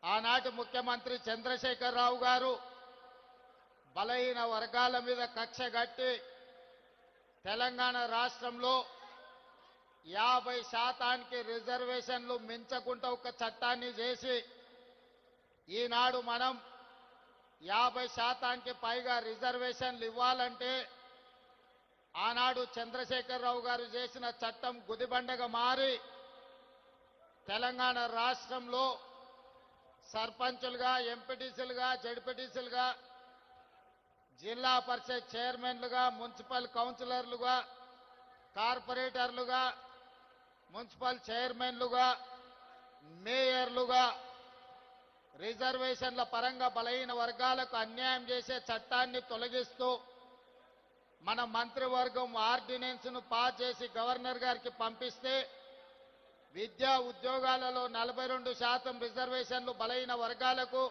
ఆనాటి ముఖ్యమంత్రి చంద్రశేఖరరావు గారు బలహీన వర్గాల మీద కక్ష కట్టి తెలంగాణ రాష్ట్రంలో 50% రిజర్వేషన్లు మించకుండా ఒక చట్టాన్ని చేసి ఈనాడు మనం 50% పైగా రిజర్వేషన్లు ఇవ్వాలంటే ఆనాడు చంద్రశేఖరరావు గారు చేసిన చట్టం గుదిబండగా మారి తెలంగాణ రాష్ట్రంలో సర్పంచులుగా, ఎంపీటీసీలుగా, జడ్పీటీసీలుగా, జిల్లా పరిషత్ చైర్మన్లుగా, మున్సిపల్ కౌన్సిలర్లుగా, కార్పొరేటర్లుగా, మున్సిపల్ చైర్మన్లుగా, మేయర్లుగా రిజర్వేషన్ల పరంగా బలహీన వర్గాలకు అన్యాయం చేసే చట్టాన్ని తొలగిస్తూ మన మంత్రివర్గం ఆర్డినెన్స్ను పాస్ చేసి గవర్నర్ గారికి పంపిస్తే విద్యా ఉద్యోగాలలో 42% రిజర్వేషన్లు బలహీన వర్గాలకు,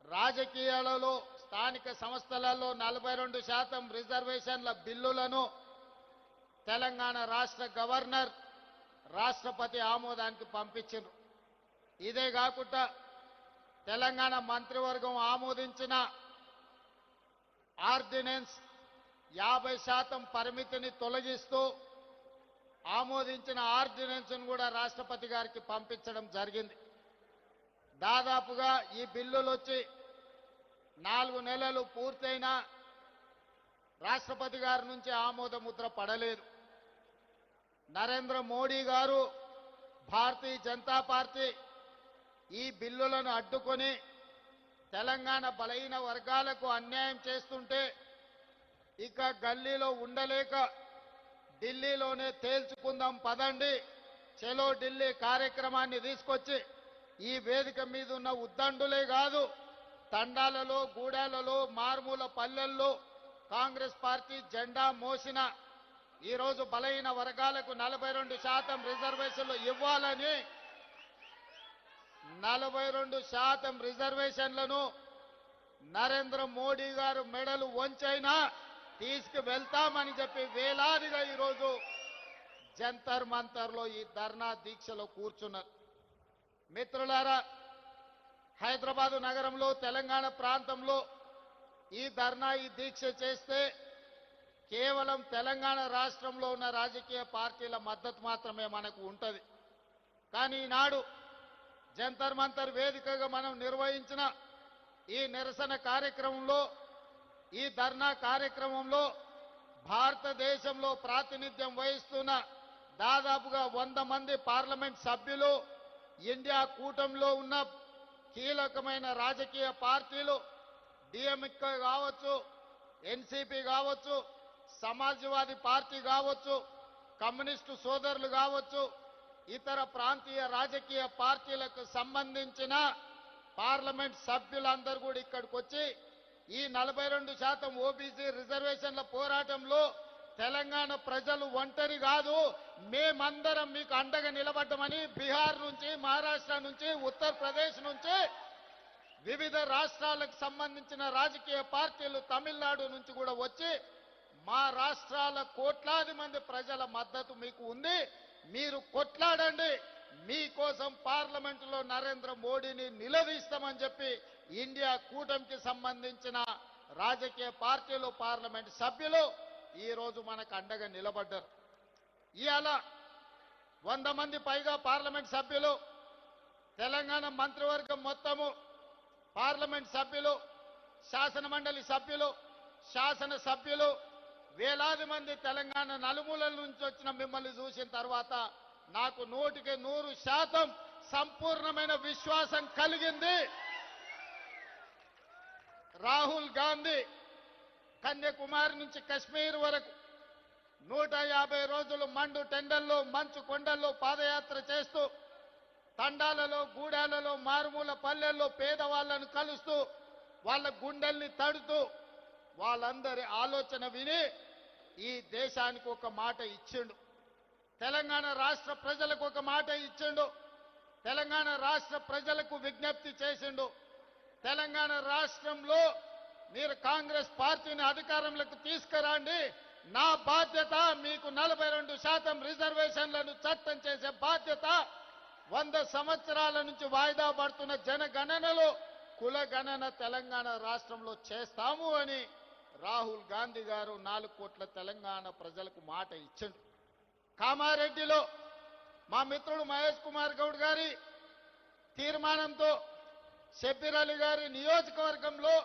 రాజకీయాలలో స్థానిక సంస్థలలో 42% రిజర్వేషన్ల బిల్లులను తెలంగాణ రాష్ట్ర గవర్నర్ రాష్ట్రపతి ఆమోదానికి పంపించారు. ఇదే కాకుండా తెలంగాణ మంత్రివర్గం ఆమోదించిన ఆర్డినెన్స్ 50% పరిమితిని తొలగిస్తూ ఆమోదించిన ఆర్డినెన్స్ను కూడా రాష్ట్రపతి గారికి పంపించడం జరిగింది. దాదాపుగా ఈ బిల్లులు వచ్చి 4 నెలలు పూర్తయినా రాష్ట్రపతి గారి నుంచి ఆమోద ముద్ర పడలేదు. నరేంద్ర మోడీ గారు, భారతీయ జనతా పార్టీ ఈ బిల్లులను అడ్డుకొని తెలంగాణ బలహీన వర్గాలకు అన్యాయం చేస్తుంటే ఇక గల్లీలో ఉండలేక ఢిల్లీలోనే తేల్చుకుందాం పదండి, చలో ఢిల్లీ కార్యక్రమాన్ని తీసుకొచ్చి ఈ వేదిక మీద ఉన్న ఉద్దండులే కాదు, తండాలలో, గూడాలలో, మారుమూల పల్లెల్లో కాంగ్రెస్ పార్టీ జెండా మోసిన ఈరోజు బలహీన వర్గాలకు 42% రిజర్వేషన్లు ఇవ్వాలని 42% రిజర్వేషన్లను నరేంద్ర మోడీ గారు మెడలు వంచైనా తీసుకువెళ్తామని చెప్పి వేలాదిగా ఈరోజు జంతర్ మంతర్లో ఈ ధర్నా దీక్షలో కూర్చున్నారు. మిత్రులారా, హైదరాబాదు నగరంలో, తెలంగాణ ప్రాంతంలో ఈ ధర్నా, ఈ దీక్ష చేస్తే కేవలం తెలంగాణ రాష్ట్రంలో ఉన్న రాజకీయ పార్టీల మద్దతు మాత్రమే మనకు ఉంటుంది. కానీ ఈనాడు జంతర్ మంతర్ వేదికగా మనం నిర్వహించిన ఈ నిరసన కార్యక్రమంలో, ఈ ధర్నా కార్యక్రమంలో భారతదేశంలో ప్రాతినిధ్యం వహిస్తున్న దాదాపుగా 100 మంది పార్లమెంట్ సభ్యులు, ఇండియా కూటమిలో ఉన్న కీలకమైన రాజకీయ పార్టీలు, డిఎంకే కావచ్చు, ఎన్సీపీ కావచ్చు, సమాజ్వాదీ పార్టీ కావచ్చు, కమ్యూనిస్టు సోదరులు కావచ్చు, ఇతర ప్రాంతీయ రాజకీయ పార్టీలకు సంబంధించిన పార్లమెంట్ సభ్యులందరూ కూడా ఇక్కడికి వచ్చి ఈ 42% ఓబీసీ రిజర్వేషన్ల పోరాటంలో తెలంగాణ ప్రజలు ఒంటరి కాదు, మేమందరం మీకు అండగా నిలబడ్డమని బీహార్ నుంచి, మహారాష్ట్ర నుంచి, ఉత్తరప్రదేశ్ నుంచి, వివిధ రాష్ట్రాలకు సంబంధించిన రాజకీయ పార్టీలు తమిళనాడు నుంచి కూడా వచ్చి మా రాష్ట్రాల కోట్లాది మంది ప్రజల మద్దతు మీకు ఉంది, మీరు కొట్లాడండి, మీకోసం పార్లమెంటులో నరేంద్ర మోడీని నిలదీస్తామని చెప్పి ఇండియా కూటమికి సంబంధించిన రాజకీయ పార్టీలు, పార్లమెంట్ సభ్యులు ఈరోజు మనకు అండగా నిలబడ్డారు. ఇవాళ 100 మంది పైగా పార్లమెంట్ సభ్యులు, తెలంగాణ మంత్రివర్గం మొత్తము, పార్లమెంట్ సభ్యులు, శాసన మండలి సభ్యులు, శాసన సభ్యులు, వేలాది మంది తెలంగాణ నలుమూలల నుంచి వచ్చిన మిమ్మల్ని చూసిన తర్వాత నాకు 100% సంపూర్ణమైన విశ్వాసం కలిగింది. రాహుల్ గాంధీ కన్యాకుమారి నుంచి కశ్మీర్ వరకు 150 రోజులు మండు టెండల్లో, మంచు కొండల్లో పాదయాత్ర చేస్తూ తండాలలో, గూడాలలో, మారుమూల పల్లెల్లో పేదవాళ్లను కలుస్తూ వాళ్ళ గుండెల్ని తడుతూ వాళ్ళందరి ఆలోచన విని ఈ దేశానికి ఒక మాట ఇచ్చిండు. తెలంగాణ రాష్ట్ర ప్రజలకు ఒక మాట ఇచ్చిండు. తెలంగాణ రాష్ట్ర ప్రజలకు విజ్ఞప్తి చేసిండు. తెలంగాణ రాష్ట్రంలో మీరు కాంగ్రెస్ పార్టీని అధికారంలోకి తీసుకురండి, నా బాధ్యత మీకు 42% రిజర్వేషన్లను చట్టం చేసే బాధ్యత 100 సంవత్సరాల నుంచి వాయిదా పడుతున్న జనగణనలో కులగణన తెలంగాణ రాష్ట్రంలో చేస్తాము అని రాహుల్ గాంధీ గారు 4 కోట్ల తెలంగాణ ప్రజలకు మాట ఇచ్చిండు. కామారెడ్డిలో మా మిత్రుడు మహేష్ కుమార్ గౌడ్ గారి తీర్మానంతో షబ్బీర్ అలీ గారి నియోజకవర్గంలో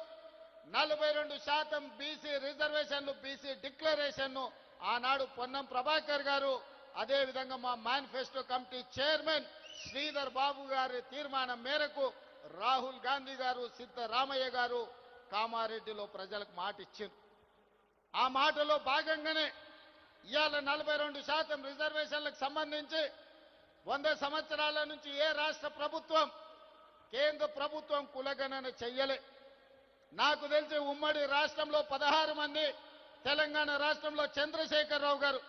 42% బీసీ రిజర్వేషన్లు, బీసీ డిక్లరేషన్ను ఆనాడు పొన్నం ప్రభాకర్ గారు, అదేవిధంగా మా manifesto committee chairman Sridhar Babu గారి తీర్మానం మేరకు రాహుల్ గాంధీ గారు, సిద్ధరామయ్య గారు కామారెడ్డిలో ప్రజలకు మాట ఇచ్చింది. ఆ మాటలో భాగంగానే ఇవాళ 42% రిజర్వేషన్లకు సంబంధించి 100 సంవత్సరాల నుంచి ఏ రాష్ట్ర ప్రభుత్వం, కేంద్ర ప్రభుత్వం కులగణన చెయ్యలే. నాకు తెలిసి ఉమ్మడి రాష్ట్రంలో 16 మంది, తెలంగాణ రాష్ట్రంలో చంద్రశేఖరరావు గారు,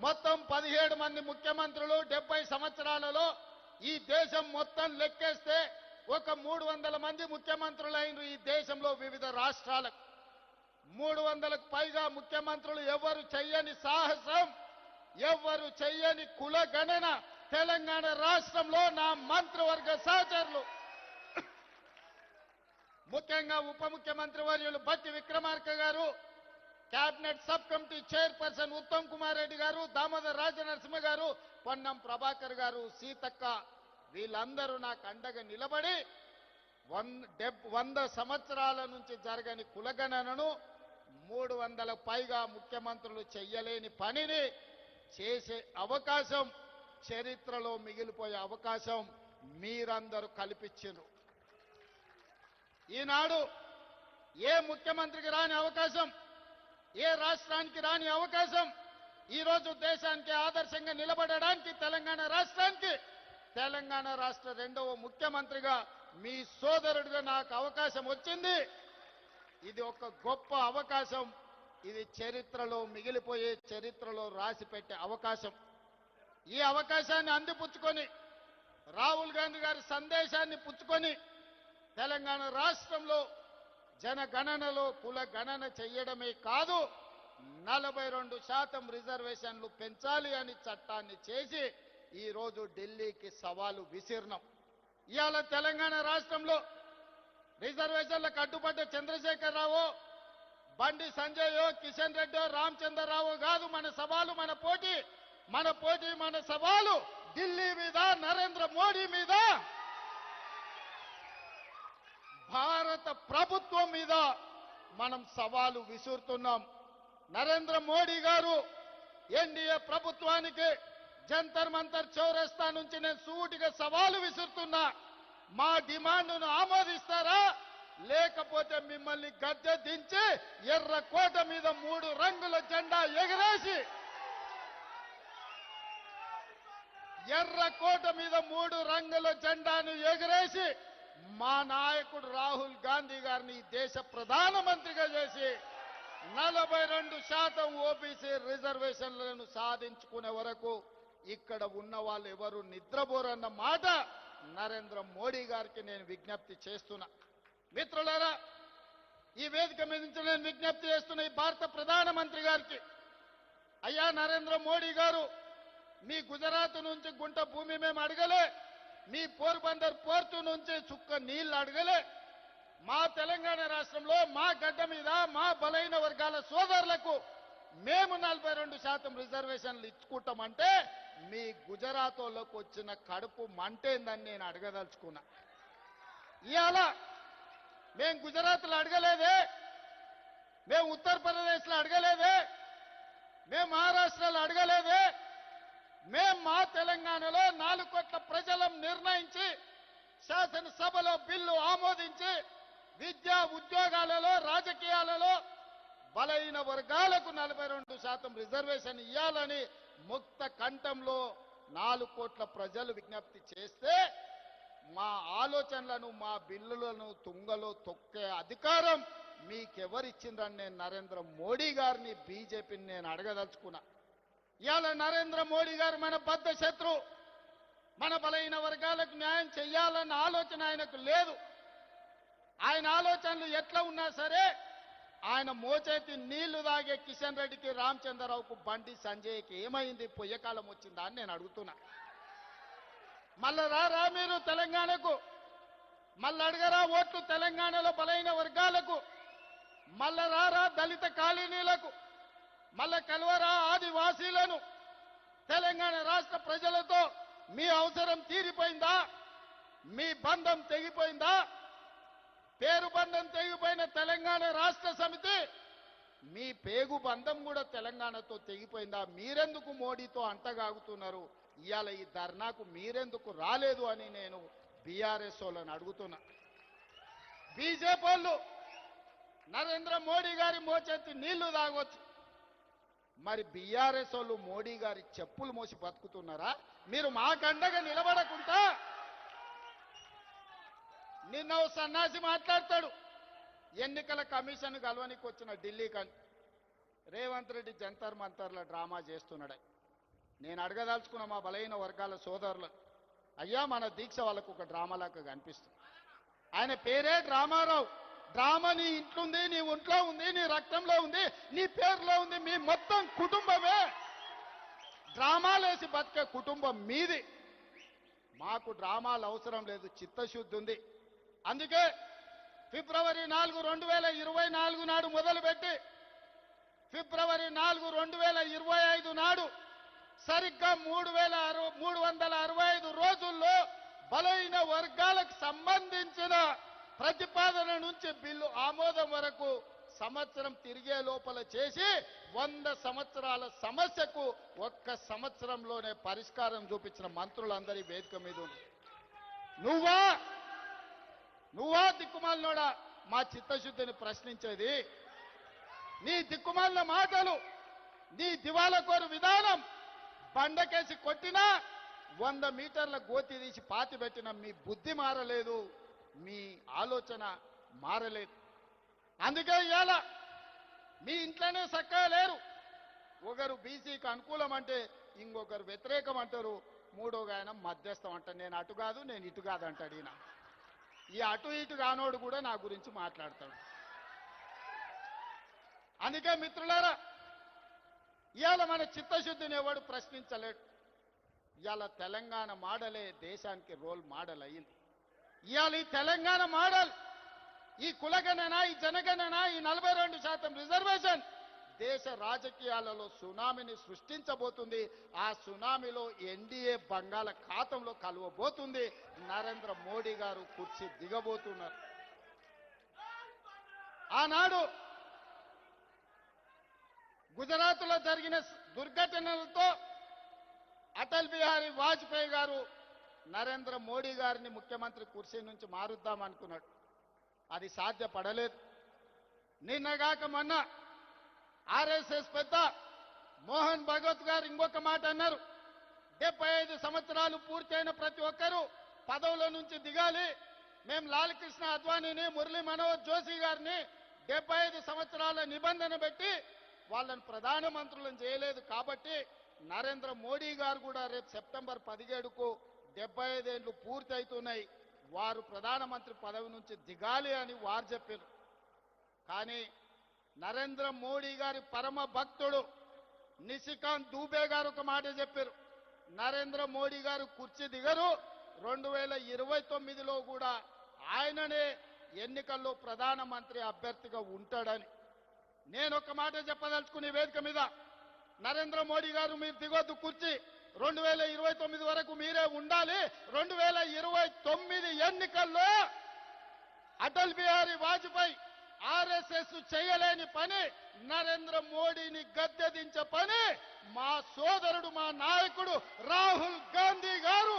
మొత్తం 17 మంది ముఖ్యమంత్రులు 70 సంవత్సరాలలో ఈ దేశం మొత్తం లెక్కేస్తే ఒక 300 మంది ముఖ్యమంత్రులైన ఈ దేశంలో వివిధ రాష్ట్రాలకు 300కు పైగా ముఖ్యమంత్రులు ఎవరు చెయ్యని సాహసం, ఎవరు చెయ్యని కులగణన తెలంగాణ రాష్ట్రంలో నా మంత్రివర్గ సహచరులు, ముఖ్యంగా ఉప ముఖ్యమంత్రి వర్యులు బట్టి విక్రమార్క గారు, cabinet sub committee chairperson Uttam Kumar Reddy గారు, దామోదర్ రాజనరసింహ గారు, పొన్నం ప్రభాకర్ గారు, సీతక్క, వీళ్ళందరూ నాకు అండగా నిలబడి 100 సంవత్సరాల నుంచి జరగని కులగణనను 300 పైగా ముఖ్యమంత్రులు చెయ్యలేని పనిని చేసే అవకాశం, చరిత్రలో మిగిలిపోయే అవకాశం మీరందరూ కల్పించారు. ఈనాడు ఏ ముఖ్యమంత్రికి రాని అవకాశం, ఏ రాష్ట్రానికి రాని అవకాశం, ఈరోజు దేశానికి ఆదర్శంగా నిలబడడానికి తెలంగాణ రాష్ట్రానికి, తెలంగాణ రాష్ట్ర 2వ ముఖ్యమంత్రిగా మీ సోదరుడిగా నాకు అవకాశం వచ్చింది. ఇది ఒక గొప్ప అవకాశం. ఇది చరిత్రలో మిగిలిపోయే, చరిత్రలో రాసి పెట్టే అవకాశం. ఈ అవకాశాన్ని అందిపుచ్చుకొని, రాహుల్ గాంధీ గారి సందేశాన్ని పుచ్చుకొని తెలంగాణ రాష్ట్రంలో జనగణనలో కుల గణన చెయ్యడమే కాదు, 42% రిజర్వేషన్లు పెంచాలి అని చట్టాన్ని చేసి ఈరోజు ఢిల్లీకి సవాలు విసిరినాం. ఇవాళ తెలంగాణ రాష్ట్రంలో రిజర్వేషన్లకు అడ్డుపడ్డ చంద్రశేఖరరావు, బండి సంజయ్, కిషన్ రెడ్డి, రామచంద్రరావు కాదు మన సవాలు, మన పోటీ, మన సవాలు ఢిల్లీ మీద, నరేంద్ర మోడీ మీద, భారత ప్రభుత్వం మీద మనం సవాలు విసురుతున్నాం. నరేంద్ర మోడీ గారు ఎన్డీఏ ప్రభుత్వానికి జంతర్ మంతర్ చౌరస్తా నుంచి నేను సూటిగా సవాలు విసురుతున్నా. మా డిమాండ్ను ఆమోదిస్తారా, లేకపోతే మిమ్మల్ని గద్దె దించి ఎర్రకోట మీద 3 రంగుల జెండా ఎగరేసి, ఎర్రకోట మీద 3 రంగుల జెండాను ఎగరేసి మా నాయకుడు రాహుల్ గాంధీ గారిని దేశ ప్రధానమంత్రిగా చేసి 42% ఓబీసీ రిజర్వేషన్లను సాధించుకునే వరకు ఇక్కడ ఉన్న వాళ్ళు ఎవరు నిద్రపోరన్న మాట నరేంద్ర మోడీ గారికి నేను విజ్ఞప్తి చేస్తున్నా. మిత్రులారా, ఈ వేదిక మీద నుంచి నేను విజ్ఞప్తి చేస్తున్న ఈ భారత ప్రధానమంత్రి గారికి, అయ్యా నరేంద్ర మోడీ గారు, మీ గుజరాత్ నుంచి గుంట భూమి మేము అడగలే, మీ పోర్బందర్ పోర్టు నుంచి చుక్క నీళ్లు అడగలే. మా తెలంగాణ రాష్ట్రంలో మా గడ్డ మీద మా బలైన వర్గాల సోదరులకు మేము 42% రిజర్వేషన్లు ఇచ్చుకుంటామంటే మీ గుజరాత్ వాళ్ళకు వచ్చిన కడుపు మంటేందని నేను అడగదలుచుకున్నా. ఇవాళ మేము గుజరాత్లో అడగలేదే, మేము ఉత్తరప్రదేశ్లో అడగలేదే, మేము మహారాష్ట్రలో అడగలేదే, మేము మా తెలంగాణలో 4 కోట్ల ప్రజలం నిర్ణయించి శాసనసభలో బిల్లు ఆమోదించి విద్యా ఉద్యోగాలలో, రాజకీయాలలో బలైన వర్గాలకు 42% రిజర్వేషన్ ఇవ్వాలని ముక్త కంఠంలో 4 కోట్ల ప్రజలు విజ్ఞప్తి చేస్తే మా ఆలోచనలను, మా బిల్లులను తుంగలో తొక్కే అధికారం మీకెవరిచ్చిందని నేను నరేంద్ర మోడీ గారిని, బీజేపీని నేను అడగదలుచుకున్నా. ఇవాళ నరేంద్ర మోడీ గారు మన బద్ధ శత్రు, మన బలైన వర్గాలకు న్యాయం చెయ్యాలన్న ఆలోచన ఆయనకు లేదు. ఆయన ఆలోచనలు ఎట్లా ఉన్నా సరే ఆయన మోచేతి నీళ్లు తాగే కిషన్ రెడ్డికి, రామచంద్రరావుకు, బండి సంజయ్కి ఏమైంది, పొయ్యకాలం వచ్చిందా అని నేను అడుగుతున్నా. మళ్ళా రారా మీరు తెలంగాణకు, మళ్ళా అడగరా ఓట్లు తెలంగాణలో బలైన వర్గాలకు, మళ్ళా రారా దళిత కాలనీలకు, మళ్ళా కలవరా ఆదివాసీలను. తెలంగాణ రాష్ట్ర ప్రజలతో మీ అవసరం తీరిపోయిందా? మీ బంధం తెగిపోయిందా? పేరు బంధం తెగిపోయిన తెలంగాణ రాష్ట్ర సమితి మీ పేగు బంధం కూడా తెలంగాణతో తెగిపోయిందా? మీరెందుకు మోడీతో అంటగాగుతున్నారు? ఇవాళ ఈ ధర్నాకు మీరెందుకు రాలేదు అని నేను బీఆర్ఎస్ వాళ్ళని అడుగుతున్నా. బీజేపీ వాళ్ళు నరేంద్ర మోడీ గారి మోచేతి నీళ్లు తాగొచ్చు, మరి బీఆర్ఎస్ వాళ్ళు మోడీ గారి చెప్పులు మోసి బతుకుతున్నారా? మీరు మాకండగా నిలబడకుండా నిన్న ఓ సన్నాసి మాట్లాడతాడు, ఎన్నికల కమిషన్ కలవనికి వచ్చిన ఢిల్లీకని రేవంత్ రెడ్డి జంతర్ మంతర్ల డ్రామా చేస్తున్నాడు. నేను అడగదలుచుకున్న మా బలైన వర్గాల సోదరులు, అయ్యా మన దీక్ష వాళ్ళకు ఒక డ్రామాలాగా కనిపిస్తుంది. ఆయన పేరే డ్రామారావు. డ్రామా నీ ఇంట్లో ఉంది, నీ ఒంట్లో ఉంది, నీ రక్తంలో ఉంది, నీ పేరులో ఉంది. మీ మొత్తం కుటుంబమే డ్రామాలేసి బతికే కుటుంబం మీది. మాకు డ్రామాలు అవసరం లేదు, చిత్తశుద్ధి ఉంది. అందుకే ఫిబ్రవరి 4, 2024 నాడు మొదలుపెట్టి ఫిబ్రవరి 4, 2025 నాడు సరిగ్గా 365 రోజుల్లో బలైన వర్గాలకు సంబంధించిన ప్రతిపాదన నుంచి బిల్లు ఆమోదం వరకు సంవత్సరం తిరిగే లోపల చేసి 100 సంవత్సరాల సమస్యకు ఒక్క సంవత్సరంలోనే పరిష్కారం చూపించిన మంత్రులందరి వేదిక మీద ఉంది. నువ్వా దిక్కుమాలినోడా మా చిత్తశుద్ధిని ప్రశ్నించేది? నీ దిక్కుమాలిన మాటలు, నీ దివాలకోరు విధానం, బండకేసి కొట్టినా 100 మీటర్ల గోతి తీసి పాతి పెట్టిన మీ బుద్ధి మారలేదు, మీ ఆలోచన మారలేదు. అందుకే ఇవాళ మీ ఇంట్లోనే చక్కగా లేరు. ఒకరు బీసీకి అనుకూలం అంటే ఇంకొకరు వ్యతిరేకం అంటారు, మూడో ఆయన మధ్యస్థం అంటారు. నేను అటు కాదు, నేను ఇటు కాదు అంటాడు ఈయన. ఈ అటు ఇటు కానోడు కూడా నా గురించి మాట్లాడతాడు. అందుకే మిత్రులారా, ఇవాళ మన చిత్తశుద్ధిని ఎవడు ప్రశ్నించలేడు. ఇవాళ తెలంగాణ మోడలే దేశానికి రోల్ మోడల్ అయ్యింది. ఇవాళ ఈ తెలంగాణ మోడల్, ఈ కులగణన, ఈ జనగణన, ఈ 42% రిజర్వేషన్ దేశ రాజకీయాలలో సునామీని సృష్టించబోతుంది. ఆ సునామీలో ఎన్డీఏ బంగాళాఖాతంలో కలవబోతుంది. నరేంద్ర మోడీ గారు కుర్చీ దిగబోతున్నారు. ఆనాడు గుజరాత్లో జరిగిన దుర్ఘటనలతో అటల్ బిహారీ వాజ్పేయి గారు నరేంద్ర మోడీ గారిని ముఖ్యమంత్రి కుర్చీ నుంచి మారుద్దామనుకున్నాడు. అది సాధ్యపడలేదు. నిన్నగాక మొన్న ఆర్ఎస్ఎస్ పెద్ద మోహన్ భగవత్ గారు ఇంకొక మాట అన్నారు, 75 సంవత్సరాలు పూర్తయిన ప్రతి ఒక్కరూ పదవుల నుంచి దిగాలి. మేము లాల్ కృష్ణ అద్వానీని, మురళీ మనోహర్ జోషి గారిని 75 సంవత్సరాల నిబంధన పెట్టి వాళ్ళని ప్రధానమంత్రులను చేయలేదు. కాబట్టి నరేంద్ర మోడీ గారు కూడా రేపు సెప్టెంబర్ 17కు 75 ఏళ్ళు పూర్తి అవుతున్నాయి, వారు ప్రధానమంత్రి పదవి నుంచి దిగాలి అని వారు చెప్పారు. కానీ నరేంద్ర మోడీ గారి పరమ భక్తుడు నిశికాంత్ దూబే గారు ఒక మాట చెప్పారు, నరేంద్ర మోడీ గారు కుర్చీ దిగరు, 2029లో కూడా ఆయననే ఎన్నికల్లో ప్రధానమంత్రి అభ్యర్థిగా ఉంటాడని. నేను ఒక మాట చెప్పదలుచుకునే వేదిక మీద, నరేంద్ర మోడీ గారు మీరు దిగొద్దు కుర్చీ, 2029 వరకు మీరే ఉండాలి. 2029 ఎన్నికల్లో అటల్ బిహారీ వాజ్పేయి ఆర్ఎస్ఎస్ చేయలేని పని, నరేంద్ర మోడీని గద్దెదించే పని మా సోదరుడు, మా నాయకుడు రాహుల్ గాంధీ గారు,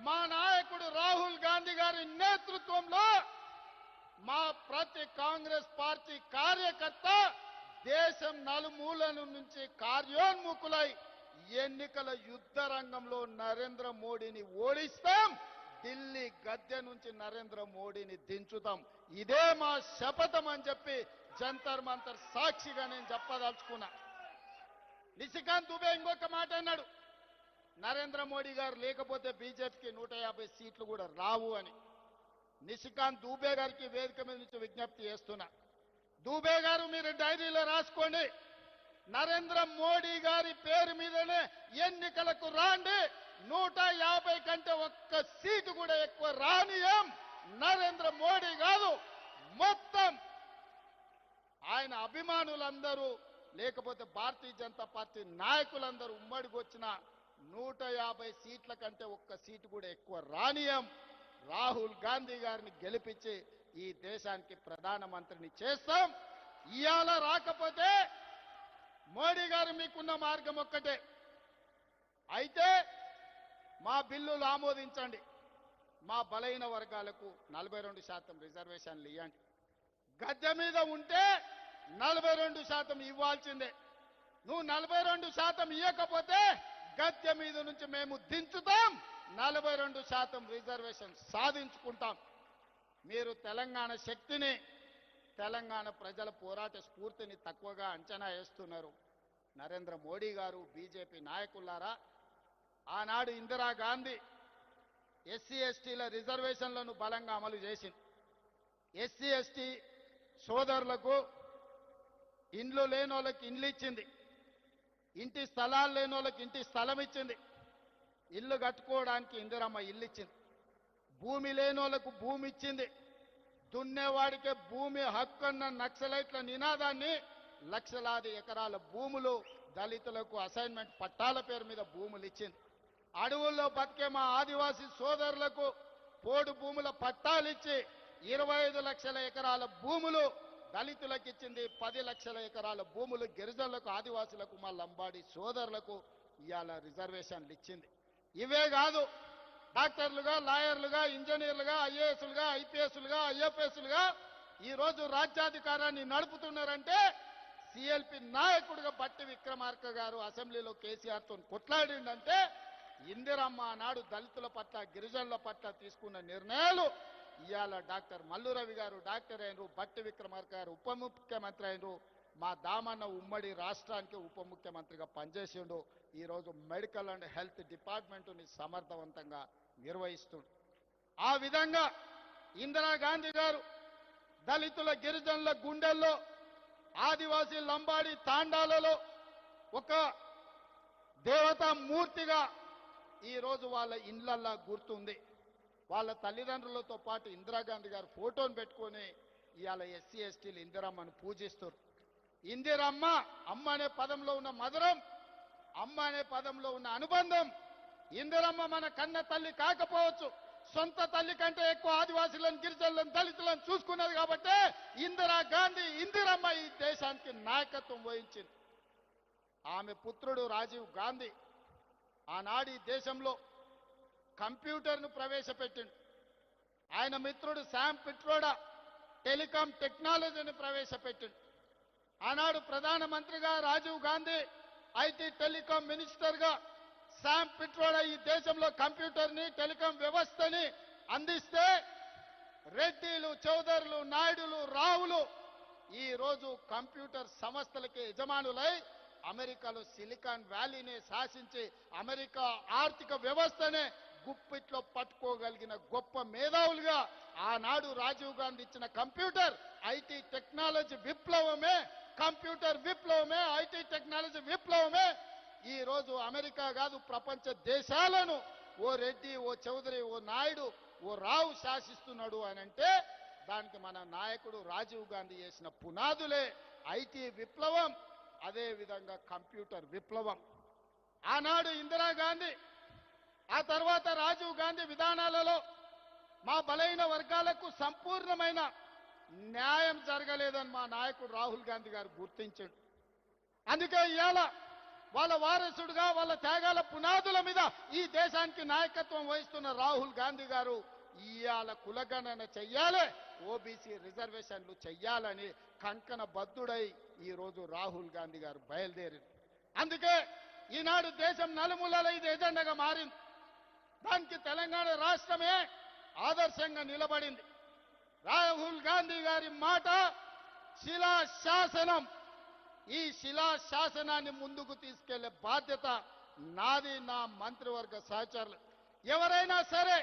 మా నాయకుడు రాహుల్ గాంధీ గారి నేతృత్వంలో మా ప్రతి కాంగ్రెస్ పార్టీ కార్యకర్త దేశం నలుమూలల నుంచి కార్యోన్ముఖులై ఎన్నికల యుద్ధ రంగంలో నరేంద్ర మోడీని ఓడిస్తాం, ఢిల్లీ గద్దె నుంచి నరేంద్ర మోడీని దించుతాం. ఇదే మా శపథం అని చెప్పి జంతర్ మంతర్ సాక్షిగా నేను చెప్పదలుచుకున్నా. నిశికాంత్ దుబే ఇంకొక మాట అన్నాడు, నరేంద్ర మోడీ గారు లేకపోతే బీజేపీకి 150 సీట్లు కూడా రావు అని. నిశికాంత్ దూబే గారికి వేదిక మీద నుంచి విజ్ఞప్తి చేస్తున్నా, దూబే గారు మీరు డైరీలో రాసుకోండి, నరేంద్ర మోడీ గారి పేరు మీదనే ఎన్నికలకు రాండి, 150 కంటే ఒక్క సీటు కూడా ఎక్కువ రానియం. నరేంద్ర మోడీ కాదు, మొత్తం ఆయన అభిమానులందరూ లేకపోతే భారతీయ జనతా పార్టీ నాయకులందరూ ఉమ్మడికి వచ్చిన 150 సీట్ల కంటే ఒక్క సీటు కూడా ఎక్కువ రానియం. రాహుల్ గాంధీ గారిని గెలిపించి ఈ దేశానికి ప్రధానమంత్రిని చేస్తాం. ఇవాళ రాకపోతే మోడీ గారు మీకున్న మార్గం ఒక్కటే, అయితే మా బిల్లులు ఆమోదించండి, మా బలైన వర్గాలకు 42% రిజర్వేషన్లు ఇవ్వండి. గద్దె మీద ఉంటే 42% ఇవ్వాల్సిందే. నువ్వు 42% ఇవ్వకపోతే గద్దె మీద నుంచి మేము దించుతాం, 42% రిజర్వేషన్ సాధించుకుంటాం. మీరు తెలంగాణ శక్తిని, తెలంగాణ ప్రజల పోరాట స్ఫూర్తిని తక్కువగా అంచనా వేస్తున్నారు. నరేంద్ర మోడీ గారు, బీజేపీ నాయకులారా, ఆనాడు ఇందిరాగాంధీ ఎస్సీ ఎస్టీల రిజర్వేషన్లను బలంగా అమలు చేసింది. ఎస్సీ ఎస్టీ సోదరులకు ఇండ్లు లేని వాళ్ళకి ఇండ్లు ఇచ్చింది, ఇంటి స్థలాలు లేని వాళ్ళకి ఇంటి స్థలం ఇచ్చింది, ఇల్లు కట్టుకోవడానికి ఇందిరమ్మ ఇల్లు ఇచ్చింది, భూమి లేని వాళ్ళకు భూమి ఇచ్చింది. దున్నేవాడికే భూమి హక్కు అన్న నక్సలైట్ల నినాదాన్ని లక్షలాది ఎకరాల భూములు దళితులకు అసైన్మెంట్ పట్టాల పేరు మీద భూములు ఇచ్చింది. అడవుల్లో బతికే మా ఆదివాసీ సోదరులకు పోడు భూముల పట్టాలు ఇచ్చి 25 లక్షల ఎకరాల భూములు దళితులకు ఇచ్చింది. 10 లక్షల ఎకరాల భూములు గిరిజనులకు, ఆదివాసులకు, మా లంబాడి సోదరులకు ఇవాళ రిజర్వేషన్లు ఇచ్చింది. ఇవే కాదు, డాక్టర్లుగా, లాయర్లుగా, ఇంజనీర్లుగా, ఐఏఎస్లుగా, ఐపీఎస్లుగా, ఐఎఫ్ఎస్లుగా ఈరోజు రాజ్యాధికారాన్ని నడుపుతున్నారంటే సిఎల్పి నాయకుడిగా బట్టి విక్రమార్క గారు అసెంబ్లీలో కేసీఆర్తో కొట్లాడిందంటే ఇందిరమ్మ నాడు దళితుల పట్ల, గిరిజనుల పట్ల తీసుకున్న నిర్ణయాలు ఇవాళ డాక్టర్ మల్లు రవి గారు డాక్టర్ అయినరు, బట్టి విక్రమార్క గారు ఉప ముఖ్యమంత్రి అయినరు, మా దామన్న ఉమ్మడి రాష్ట్రానికి ఉప ముఖ్యమంత్రిగా పనిచేసిండు. ఈరోజు మెడికల్ అండ్ హెల్త్ డిపార్ట్మెంటుని సమర్థవంతంగా నిర్వహిస్తుండు. ఆ విధంగా ఇందిరాగాంధీ గారు దళితుల, గిరిజనుల గుండెల్లో, ఆదివాసీ లంబాడి తాండాలలో ఒక దేవతా మూర్తిగా ఈరోజు వాళ్ళ ఇండ్లల్లా గుర్తుంది. వాళ్ళ తల్లిదండ్రులతో పాటు ఇందిరాగాంధీ గారు ఫోటోను పెట్టుకొని ఇవాళ ఎస్సీ ఎస్టీలు ఇందిరమ్మను పూజిస్తారు. ఇందిరమ్మ, అమ్మ అనే పదంలో ఉన్న మధురం, అమ్మ అనే పదంలో ఉన్న అనుబంధం. ఇందిరమ్మ మన కన్న తల్లి కాకపోవచ్చు, సొంత తల్లి కంటే ఎక్కువ ఆదివాసులను, గిరిజనులను, దళితులను చూసుకున్నది కాబట్టి ఇందిరాగాంధీ, ఇందిరమ్మ ఈ దేశానికి నాయకత్వం వహించింది. ఆమె పుత్రుడు రాజీవ్ గాంధీ ఆనాడు ఈ దేశంలో కంప్యూటర్ను ప్రవేశపెట్టిండు. ఆయన మిత్రుడు శామ్ పిట్రోడా టెలికాం టెక్నాలజీని ప్రవేశపెట్టిండు. ఆనాడు ప్రధానమంత్రిగా రాజీవ్ గాంధీ, ఐటీ టెలికాం మినిస్టర్గా శామ్ పిట్రోడా ఈ దేశంలో కంప్యూటర్ని, టెలికాం వ్యవస్థని అందిస్తే రెడ్డిలు, చౌదరులు, నాయుడులు, రావులు ఈ రోజు కంప్యూటర్ సంస్థలకి యజమానులై అమెరికాలో సిలికాన్ వ్యాలీనే శాసించి అమెరికా ఆర్థిక వ్యవస్థనే గుప్పిట్లో పట్టుకోగలిగిన గొప్ప మేధావులుగా ఆనాడు రాజీవ్ గాంధీ ఇచ్చిన కంప్యూటర్, ఐటీ టెక్నాలజీ విప్లవమే, కంప్యూటర్ విప్లవమే, ఐటీ టెక్నాలజీ విప్లవమే ఈ రోజు అమెరికా కాదు ప్రపంచ దేశాలను ఓ రెడ్డి, ఓ చౌదరి, ఓ నాయుడు, ఓ రావు శాసిస్తున్నాడు అని అంటే దానికి మన నాయకుడు రాజీవ్ గాంధీ చేసిన పునాదులే ఐటీ విప్లవం, అదే విధంగా కంప్యూటర్ విప్లవం. ఆనాడు ఇందిరాగాంధీ, ఆ తర్వాత రాజీవ్ గాంధీ విధానాలలో మా బలైన వర్గాలకు సంపూర్ణమైన న్యాయం జరగలేదని మా నాయకుడు రాహుల్ గాంధీ గారు గుర్తించాడు. అందుకే ఇవాళ వాళ్ళ వారసుడుగా, వాళ్ళ త్యాగాల పునాదుల మీద ఈ దేశానికి నాయకత్వం వహిస్తున్న రాహుల్ గాంధీ గారు ఇవాళ కులగణన చెయ్యాలి, ఓబీసీ రిజర్వేషన్లు చెయ్యాలని కంకణ బద్దుడై ఈరోజు రాహుల్ గాంధీ గారు బయలుదేరింది. అందుకే ఈనాడు దేశం నలుమూలల ఇది ఎజెండాగా మారింది. దానికి తెలంగాణ రాష్ట్రమే ఆదర్శంగా నిలబడింది. రాహుల్ గాంధీ గారి మాట శిలాశాసనం. ఈ శిలాశాసనాన్ని ముందుకు తీసుకెళ్లే బాధ్యత నాది, నా మంత్రివర్గ సహచరులు. ఎవరైనా సరే,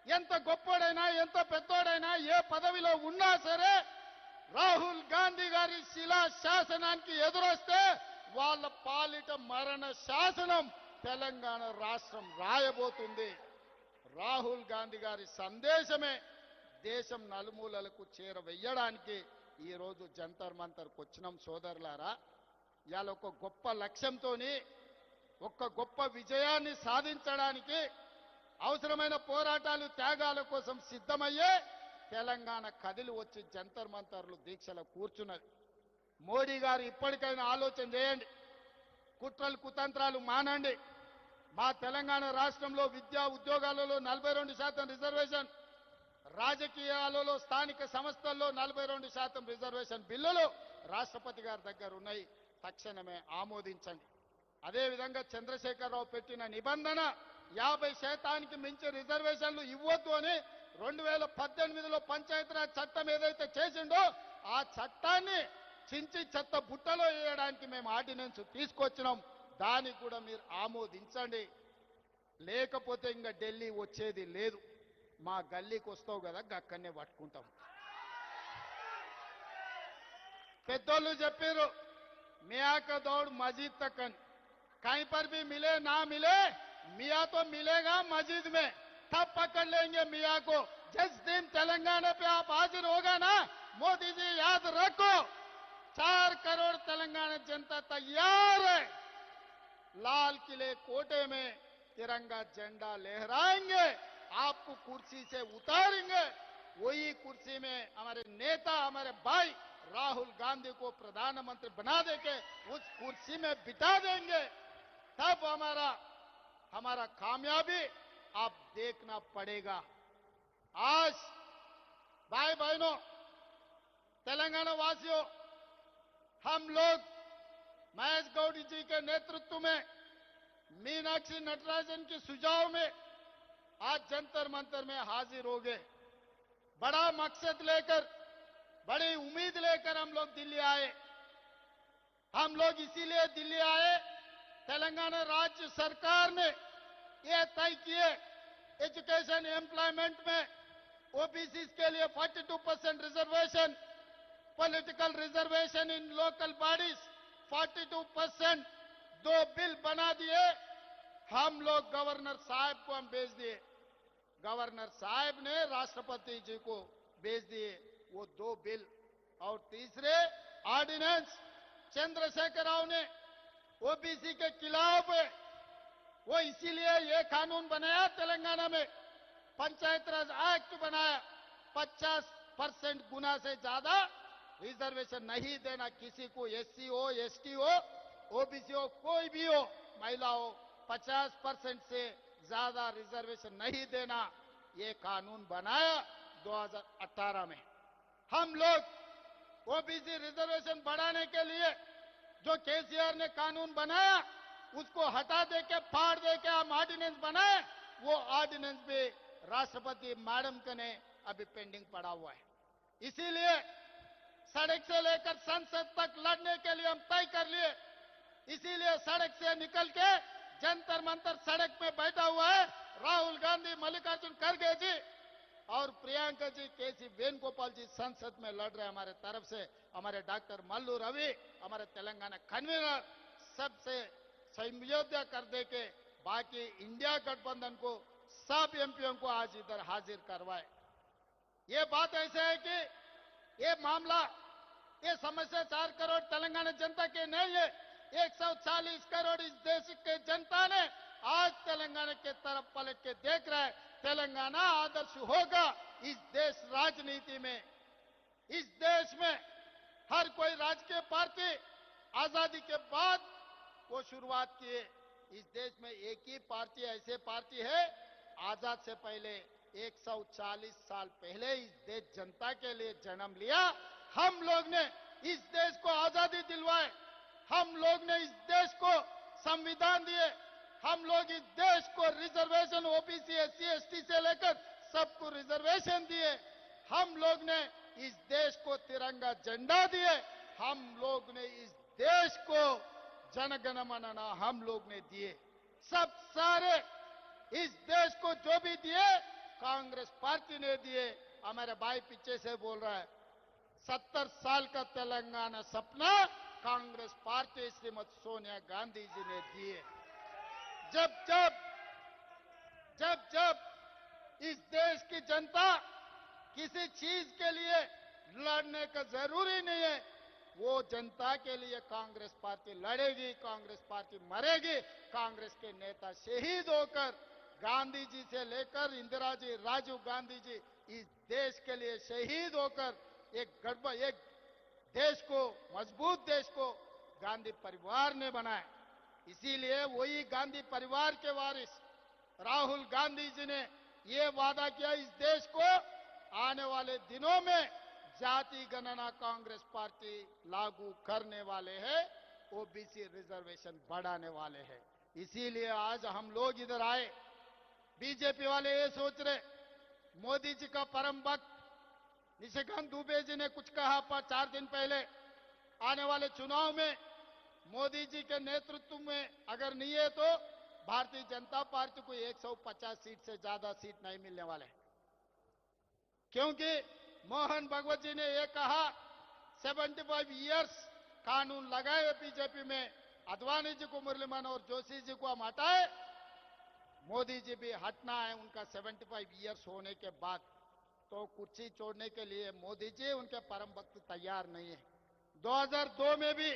ఎంత గొప్పోడైనా, ఎంత పెద్దోడైనా, ఏ పదవిలో ఉన్నా సరే రాహుల్ గాంధీ గారి శిలాశాసనానికి ఎదురొస్తే వాళ్ళ పాలిట మరణ శాసనం తెలంగాణ రాష్ట్రం రాయబోతుంది. రాహుల్ గాంధీ గారి సందేశమే దేశం నలుమూలలకు చేరవేయడానికి ఈరోజు జంతర్ మంతర్కు వచ్చినాం సోదరులారా. ఇవాళ ఒక గొప్ప లక్ష్యంతోని ఒక గొప్ప విజయాన్ని సాధించడానికి అవసరమైన పోరాటాలు త్యాగాల కోసం సిద్ధమయ్యే తెలంగాణ కదిలి వచ్చి జంతర్ మంతర్లు దీక్షలు కూర్చున్నది. మోడీ గారు ఇప్పటికైనా ఆలోచన చేయండి, కుట్రలు కుతంత్రాలు మానండి. మా తెలంగాణ రాష్ట్రంలో విద్యా ఉద్యోగాలలో 42% రిజర్వేషన్, రాజకీయాలలో స్థానిక సంస్థల్లో 42% రిజర్వేషన్ బిల్లులు రాష్ట్రపతి గారి దగ్గర ఉన్నాయి. తక్షణమే ఆమోదించండి. అదేవిధంగా చంద్రశేఖరరావు పెట్టిన నిబంధన 50% మించి రిజర్వేషన్లు ఇవ్వద్దు అని 2018లో పంచాయతీరాజ్ చట్టం ఏదైతే చేసిండో ఆ చట్టాన్ని చించి చెత్త బుట్టలో వేయడానికి మేము ఆర్డినెన్స్ తీసుకొచ్చినాం. దానికి కూడా మీరు ఆమోదించండి. లేకపోతే ఇంకా ఢిల్లీ వచ్చేది లేదు. మా గల్లీకి వస్తావు కదా, అక్కడనే పట్టుకుంటాం. పెద్దోళ్ళు చెప్పారు मियाँ का दौड़ मस्जिद तक, कहीं पर भी मिले ना मिले मियाँ तो मिलेगा मस्जिद में, तब पकड़ लेंगे मियाँ को. जिस दिन तेलंगाना पे आप हाजिर होगा ना मोदी जी, याद रखो 4 करोड़ तेलंगाना जनता तैयार है. लाल किले कोटे में तिरंगा झंडा लहराएंगे, आपको कुर्सी से उतारेंगे. वही कुर्सी में हमारे नेता, हमारे भाई राहुल गांधी को प्रधानमंत्री बना देके उस कुर्सी में बिठा देंगे. तब हमारा कामयाबी आप देखना पड़ेगा. आज भाई बहनों, तेलंगाना वासियों, हम लोग महेश गौड़ जी के नेतृत्व में, मीनाक्षी नटराजन के सुझाव में आज जंतर मंतर में हाजिर हो गए. बड़ा मकसद लेकर, बड़ी उम्मीद लेकर हम लोग दिल्ली आए. हम लोग इसीलिए दिल्ली आए, तेलंगाना राज्य सरकार ने यह तय किए एजुकेशन एम्प्लॉयमेंट में ओबीसी के लिए 42% रिजर्वेशन, पॉलिटिकल रिजर्वेशन इन लोकल बॉडीज 42%, 2 बिल बना दिए. हम लोग गवर्नर साहब को हम भेज दिए. गवर्नर साहब ने राष्ट्रपति जी को भेज दिए वो 2 बिल. और तीसरे ऑर्डिनेंस चंद्रशेखर राव ने ओबीसी के खिलाफ है, वो इसीलिए ये कानून बनाया तेलंगाना में, पंचायत राज एक्ट बनाया. 50% गुना से ज्यादा रिजर्वेशन नहीं देना किसी को, एससी हो, एसटी हो, ओबीसी हो, कोई भी हो, महिला हो, 50% से ज्यादा रिजर्वेशन नहीं देना, ये कानून बनाया 2018 में. हम लोग ओबीसी रिजर्वेशन बढ़ाने के लिए जो केसीआर ने कानून बनाया उसको हटा देके, फाड़ देके हम ऑर्डिनेंस बनाए. वो ऑर्डिनेंस भी राष्ट्रपति मैडम के ने अभी पेंडिंग पड़ा हुआ है. इसीलिए सड़क से लेकर संसद तक लड़ने के लिए हम तय कर लिए. इसीलिए सड़क से निकल के जंतर मंतर सड़क में बैठा हुआ है राहुल गांधी, मल्लिकार्जुन खड़गे जी और प्रियंका जी, केसी वेणुगोपाल जी संसद में लड़ रहे. हमारे तरफ से हमारे डॉक्टर मल्लू रवि, हमारे तेलंगाना कन्वीनर, सबसे संयोजन कर दे के बाकी इंडिया गठबंधन को, सब एमपीओ को आज इधर हाजिर करवाए. ये बात ऐसे है कि ये मामला, ये समस्या 4 करोड़ तेलंगाना जनता के नहीं है, 140 करोड़ इस देश के जनता ने आज तेलंगाना के तरफ पलट के देख रहा है. तेलंगाना आदर्श होगा इस देश राजनीति में. इस देश में हर कोई राजकीय पार्टी आजादी के बाद वो शुरुआत किए. इस देश में एक ही पार्टी, ऐसे पार्टी है आजाद से पहले 140 साल पहले इस देश जनता के लिए जन्म लिया. हम लोग ने इस देश को आजादी दिलवाए. हम लोग ने इस देश को संविधान दिए. हम लोग इस देश को रिजर्वेशन ओबीसी, एससी, एसटी से लेकर सबको रिजर्वेशन दिए. हम लोग ने इस देश को तिरंगा झंडा दिए. हम लोग ने इस देश को जनगण मन हम लोग ने दिए. सब सारे इस देश को जो भी दिए कांग्रेस पार्टी ने दिए. हमारे भाई पीछे से बोल रहा है 70 साल का तेलंगाना सपना कांग्रेस पार्टी श्रीमती सोनिया गांधी जी ने दिए। जब जब जब जब इस देश की जनता किसी चीज के लिए लड़ने का जरूरी नहीं है, वो जनता के लिए कांग्रेस पार्टी लड़ेगी, कांग्रेस पार्टी मरेगी। कांग्रेस के नेता शहीद होकर गांधी जी से लेकर इंदिरा जी, राजीव गांधी जी इस देश के लिए शहीद होकर एक देश को, मजबूत देश को गांधी परिवार ने बनाया। इसीलिए वही गांधी परिवार के वारिस राहुल गांधी जी ने ये वादा किया, इस देश को आने वाले दिनों में जाति गणना कांग्रेस पार्टी लागू करने वाले हैं, ओबीसी रिजर्वेशन बढ़ाने वाले हैं। इसीलिए आज हम लोग इधर आए। बीजेपी वाले ये सोच रहे, मोदी जी का परम भक्त निशिकांत दुबे जी ने कुछ कहा 4 दिन पहले, आने वाले चुनाव में मोदी जी के नेतृत्व में अगर नहीं है तो भारतीय जनता पार्टी को 150 सीट से ज्यादा सीट नहीं मिलने वाले, क्योंकि मोहन भगवत जी ने यह कहा 75 इयर्स कानून लगाए बीजेपी में, अडवाणी जी को, मुरली मनोहर जोशी जी को हम हटाए, मोदी जी भी हटना है उनका 75 इयर्स होने के बाद। तो कुर्सी छोड़ने के लिए मोदी जी, उनके परम भक्त तैयार नहीं है। 2002 में भी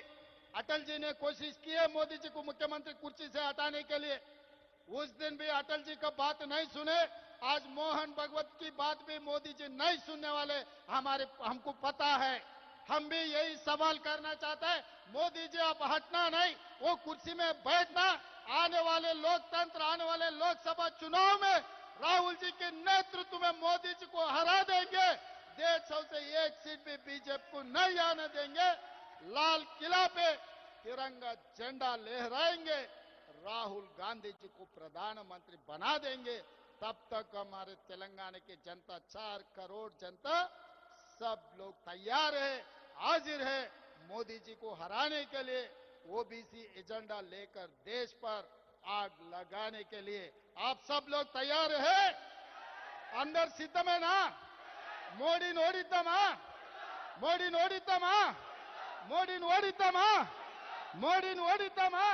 अटल जी ने कोशिश की है मोदी जी को मुख्यमंत्री कुर्सी से हटाने के लिए, उस दिन भी अटल जी का बात नहीं सुने। आज मोहन भगवत की बात भी मोदी जी नहीं सुनने वाले, हमको पता है। हम भी यही सवाल करना चाहते हैं, मोदी जी आप हटना नहीं, वो कुर्सी में बैठना। आने वाले लोकतंत्र, आने वाले लोकसभा चुनाव में राहुल जी के नेतृत्व में मोदी जी को हरा देंगे। 150 से 1 सीट भी बीजेपी को नहीं आने देंगे। लाल किला पे तिरंगा झंडा लहराएंगे, राहुल गांधी जी को प्रधानमंत्री बना देंगे। तब तक हमारे तेलंगाना की जनता, 4 करोड़ जनता, सब लोग तैयार है, हाजिर है मोदी जी को हराने के लिए, ओबीसी एजेंडा लेकर देश पर आग लगाने के लिए। आप सब लोग तैयार है? अंदर सिद्धमेना? मोदी नोडिद्दामा? मोदी नोडिद्दामा? मोदी नोडिद्दामा? मोदी नोडिद्दामा?